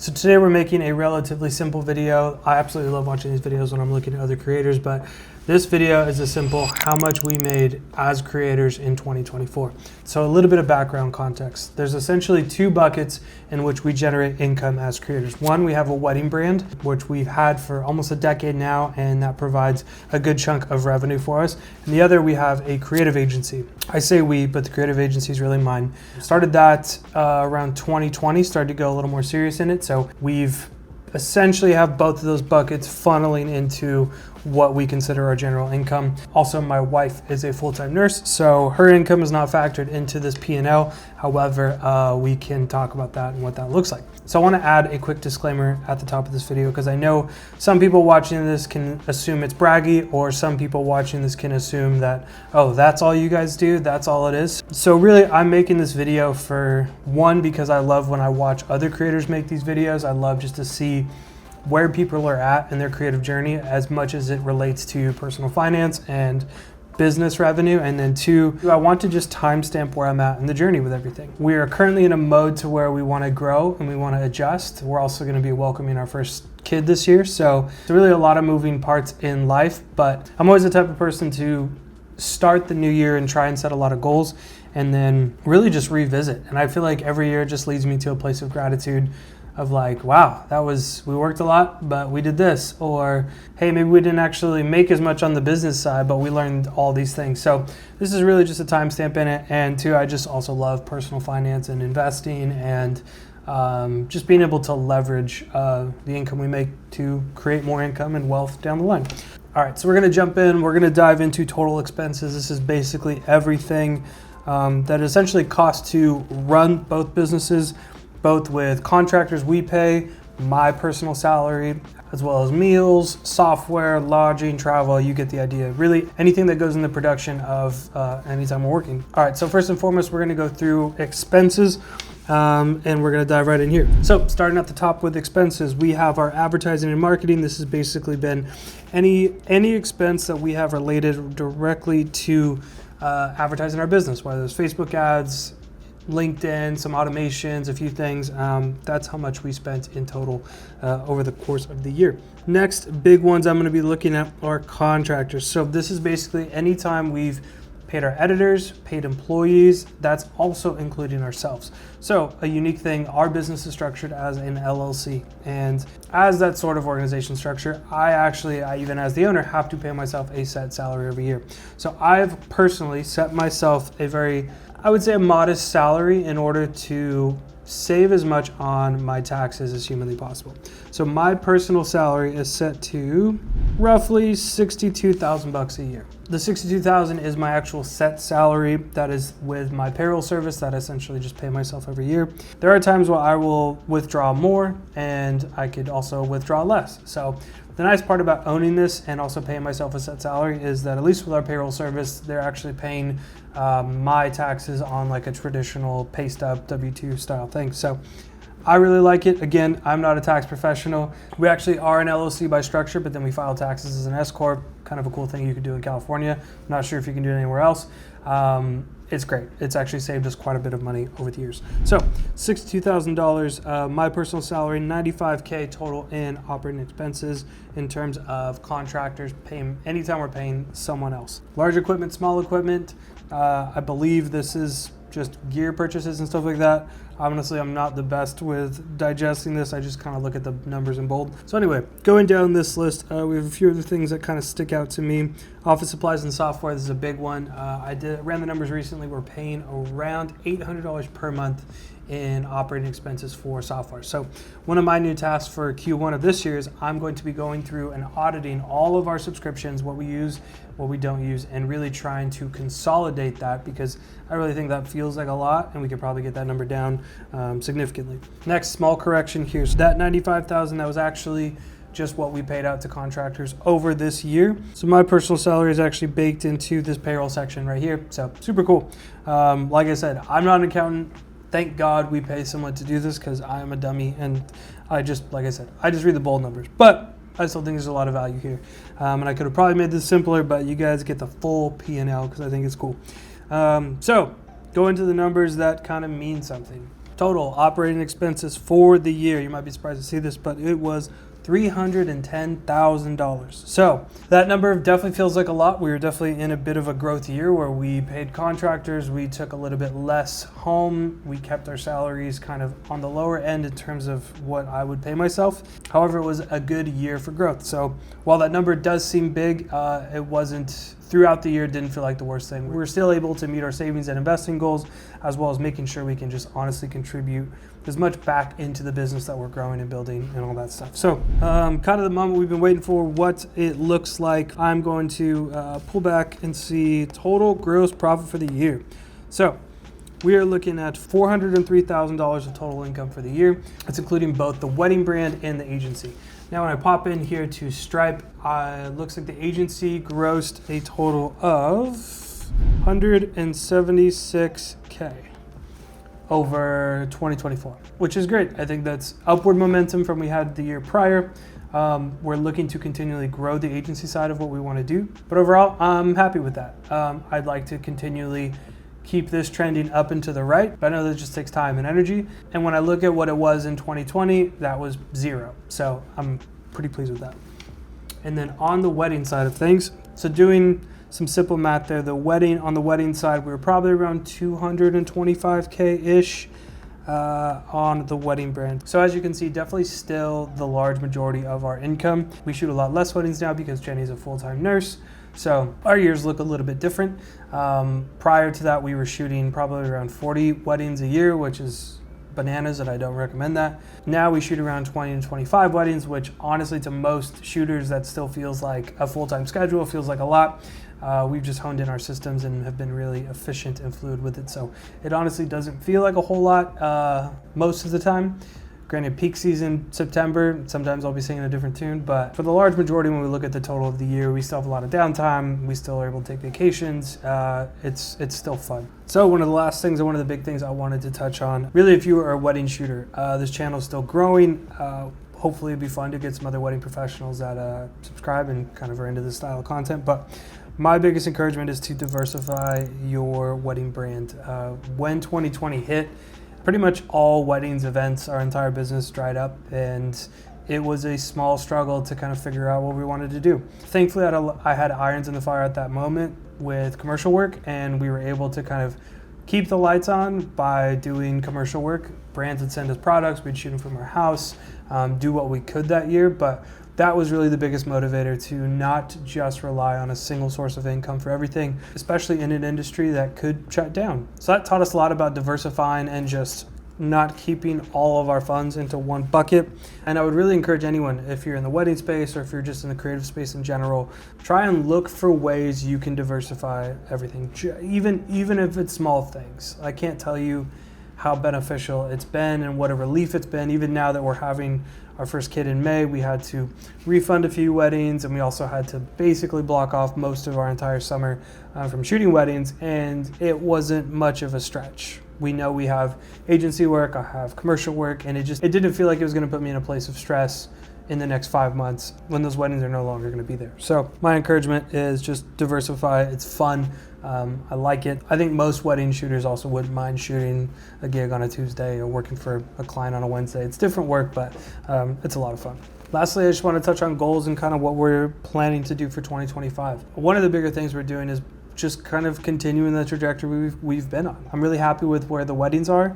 So today we're making a relatively simple video. I absolutely love watching these videos when I'm looking at other creators, but this video is a simple how much we made as creators in 2024. So a little bit of background context. There's essentially two buckets in which we generate income as creators. One, we have a wedding brand, which we've had for almost a decade now, and that provides a good chunk of revenue for us. And the other, we have a creative agency. I say we, but the creative agency is really mine. Started that around 2020, started to go a little more serious in it. So we've essentially have both of those buckets funneling into what we consider our general income. Also, my wife is a full-time nurse, so her income is not factored into this P&L. However, we can talk about that and what that looks like. So I want to add a quick disclaimer at the top of this video because I know some people watching this can assume it's braggy, or some people watching this can assume that, oh, that's all you guys do, that's all it is. So really, I'm making this video for one, because I love when I watch other creators make these videos. I love just to see where people are at in their creative journey as much as it relates to personal finance and business revenue. And then two, I want to just timestamp where I'm at in the journey with everything. We are currently in a mode to where we want to grow and we want to adjust. We're also going to be welcoming our first kid this year. So it's really a lot of moving parts in life, but I'm always the type of person to start the new year and try and set a lot of goals and then really just revisit. And I feel like every year it just leads me to a place of gratitude of like, wow, we worked a lot, but we did this. Or, hey, maybe we didn't actually make as much on the business side, but we learned all these things. So this is really just a timestamp in it. And two, I just also love personal finance and investing and just being able to leverage the income we make to create more income and wealth down the line. All right, so we're gonna jump in. We're gonna dive into total expenses. This is basically everything that essentially costs to run both businesses, both with contractors we pay, my personal salary, as well as meals, software, lodging, travel. You get the idea. Really anything that goes in the production of anytime we're working. All right, so first and foremost, we're gonna go through expenses and we're gonna dive right in here. So starting at the top with expenses, we have our advertising and marketing. This has basically been any expense that we have related directly to advertising our business, whether it's Facebook ads, LinkedIn, some automations, a few things. That's how much we spent in total over the course of the year. Next big ones I'm going to be looking at are contractors. So this is basically anytime we've paid our editors, paid employees, that's also including ourselves. So a unique thing, our business is structured as an LLC. And as that sort of organization structure, I even as the owner, have to pay myself a set salary every year. So I've personally set myself I would say a modest salary in order to save as much on my taxes as humanly possible. So my personal salary is set to roughly $62,000 a year. The $62,000 is my actual set salary. That is with my payroll service that I essentially just pay myself every year. There are times where I will withdraw more and I could also withdraw less. So the nice part about owning this and also paying myself a set salary is that at least with our payroll service, they're actually paying my taxes on like a traditional pay stub W-2 style thing. So I really like it. Again, I'm not a tax professional. We actually are an LLC by structure, but then we file taxes as an S Corp. Kind of a cool thing you could do in California. I'm not sure if you can do it anywhere else. It's great. It's actually saved us quite a bit of money over the years. So $62,000, my personal salary, $95K total in operating expenses in terms of contractors paying anytime we're paying someone else. Large equipment, small equipment. I believe this is just gear purchases and stuff like that. Honestly, I'm not the best with digesting this. I just kind of look at the numbers in bold. So anyway, going down this list, we have a few other things that kind of stick out to me. Office supplies and software, this is a big one. I ran the numbers recently. We're paying around $800 per month in operating expenses for software. So one of my new tasks for Q1 of this year is I'm going to be going through and auditing all of our subscriptions, what we use, what we don't use, and really trying to consolidate that because I really think that feels like a lot and we could probably get that number down significantly. Next, small correction here. So that $95,000, that was actually just what we paid out to contractors over this year. So my personal salary is actually baked into this payroll section right here. So super cool. Like I said, I'm not an accountant. Thank God we pay someone to do this because I am a dummy and like I said, I just read the bold numbers. But I still think there's a lot of value here. And I could have probably made this simpler, but you guys get the full P&L because I think it's cool. So go into the numbers that kind of mean something. Total operating expenses for the year, you might be surprised to see this, but it was $310,000. So that number definitely feels like a lot. We were definitely in a bit of a growth year where we paid contractors, we took a little bit less home, we kept our salaries kind of on the lower end in terms of what I would pay myself. However, it was a good year for growth. So while that number does seem big, it wasn't throughout the year. It didn't feel like the worst thing. We were still able to meet our savings and investing goals, as well as making sure we can just honestly contribute as much back into the business that we're growing and building and all that stuff. So kind of the moment we've been waiting for, what it looks like. I'm going to pull back and see total gross profit for the year. So we are looking at $403,000 of total income for the year. That's including both the wedding brand and the agency. Now when I pop in here to Stripe, it looks like the agency grossed a total of $176K over 2024, which is great. I think that's upward momentum from we had the year prior. We're looking to continually grow the agency side of what we want to do, but overall, I'm happy with that. I'd like to continually keep this trending up and to the right, but I know that just takes time and energy. And when I look at what it was in 2020, that was 0. So I'm pretty pleased with that. And then on the wedding side of things, so doing some simple math there, on the wedding side, we were probably around 225K-ish on the wedding brand. So as you can see, definitely still the large majority of our income. We shoot a lot less weddings now because Jenny's a full-time nurse. So our years look a little bit different. Prior to that, we were shooting probably around 40 weddings a year, which is bananas, and I don't recommend that. Now we shoot around 20 and 25 weddings, which honestly to most shooters, that still feels like a full-time schedule, feels like a lot. We've just honed in our systems and have been really efficient and fluid with it. So it honestly doesn't feel like a whole lot most of the time. Granted, peak season, September, sometimes I'll be singing a different tune, but for the large majority, when we look at the total of the year, we still have a lot of downtime. We still are able to take vacations. It's still fun. So one of the last things, and one of the big things I wanted to touch on, really if you are a wedding shooter, this channel is still growing. Hopefully it'd be fun to get some other wedding professionals that subscribe and kind of are into this style of content. But my biggest encouragement is to diversify your wedding brand. When 2020 hit, pretty much all weddings, events, our entire business dried up, and it was a small struggle to kind of figure out what we wanted to do. Thankfully, I had irons in the fire at that moment with commercial work, and we were able to kind of keep the lights on by doing commercial work. Brands would send us products, we'd shoot them from our house, do what we could that year, but that was really the biggest motivator, to not just rely on a single source of income for everything, especially in an industry that could shut down. So that taught us a lot about diversifying and just not keeping all of our funds into one bucket. And I would really encourage anyone, if you're in the wedding space or if you're just in the creative space in general, try and look for ways you can diversify everything, even if it's small things. I can't tell you how beneficial it's been and what a relief it's been. Even now that we're having our first kid in May, we had to refund a few weddings, and we also had to basically block off most of our entire summer from shooting weddings, and it wasn't much of a stretch. We know we have agency work, I have commercial work, and it didn't feel like it was gonna put me in a place of stress in the next 5 months when those weddings are no longer gonna be there. So my encouragement is just diversify. It's fun. I like it. I think most wedding shooters also wouldn't mind shooting a gig on a Tuesday or working for a client on a Wednesday. It's different work, but it's a lot of fun. Lastly, I just want to touch on goals and kind of what we're planning to do for 2025. One of the bigger things we're doing is just kind of continuing the trajectory we've been on. I'm really happy with where the weddings are.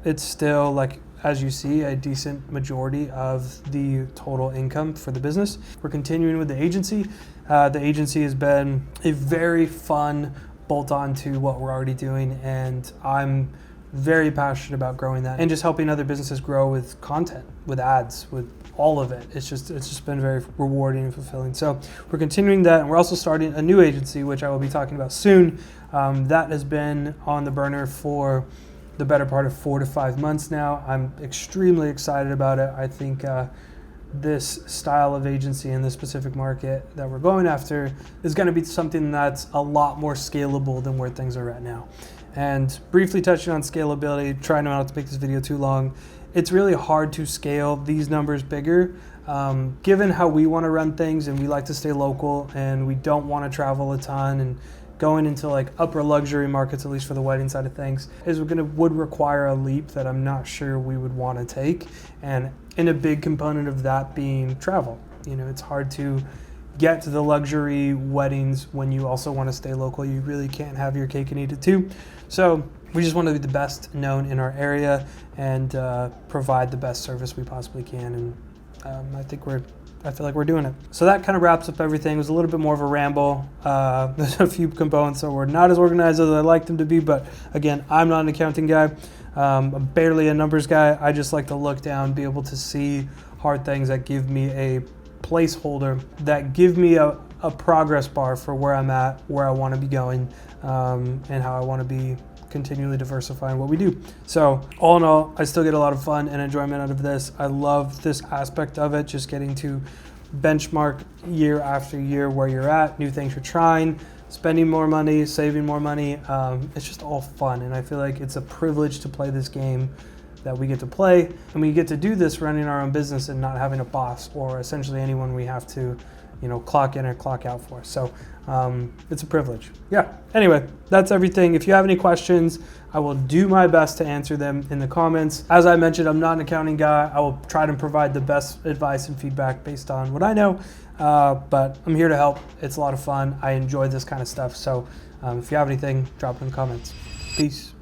It's still, like, as you see, a decent majority of the total income for the business. We're continuing with the agency. The agency has been a very fun bolt-on to what we're already doing, and I'm very passionate about growing that and just helping other businesses grow with content, with ads, with all of it. It's just been very rewarding and fulfilling. So we're continuing that, and we're also starting a new agency, which I will be talking about soon. That has been on the burner for the better part of 4 to 5 months now. I'm extremely excited about it. I think this style of agency in this specific market that we're going after is going to be something that's a lot more scalable than where things are at now. And briefly touching on scalability, trying not to make this video too long, it's really hard to scale these numbers bigger. Given how we want to run things, and we like to stay local, and we don't want to travel a ton and going into like upper luxury markets, at least for the wedding side of things, would require a leap that I'm not sure we would want to take. And a big component of that being travel. You know, it's hard to get to the luxury weddings when you also want to stay local. You really can't have your cake and eat it too. So we just want to be the best known in our area and provide the best service we possibly can. And I feel like we're doing it. So that kind of wraps up everything. It was a little bit more of a ramble. There's a few components that were not as organized as I'd like them to be, but again, I'm not an accounting guy. I'm barely a numbers guy. I just like to look down, be able to see hard things that give me a placeholder, that give me a progress bar for where I'm at, where I want to be going, and how I want to be continually diversifying what we do. So all in all, I still get a lot of fun and enjoyment out of this. I love this aspect of it, just getting to benchmark year after year where you're at, new things you're trying, spending more money, saving more money. It's just all fun, and I feel like it's a privilege to play this game that we get to play, and we get to do this running our own business and not having a boss or essentially anyone we have to, you know, clock in or clock out for. So it's a privilege. Yeah. Anyway, that's everything. If you have any questions, I will do my best to answer them in the comments. As I mentioned, I'm not an accounting guy. I will try to provide the best advice and feedback based on what I know, but I'm here to help. It's a lot of fun. I enjoy this kind of stuff. So if you have anything, drop it in the comments. Peace.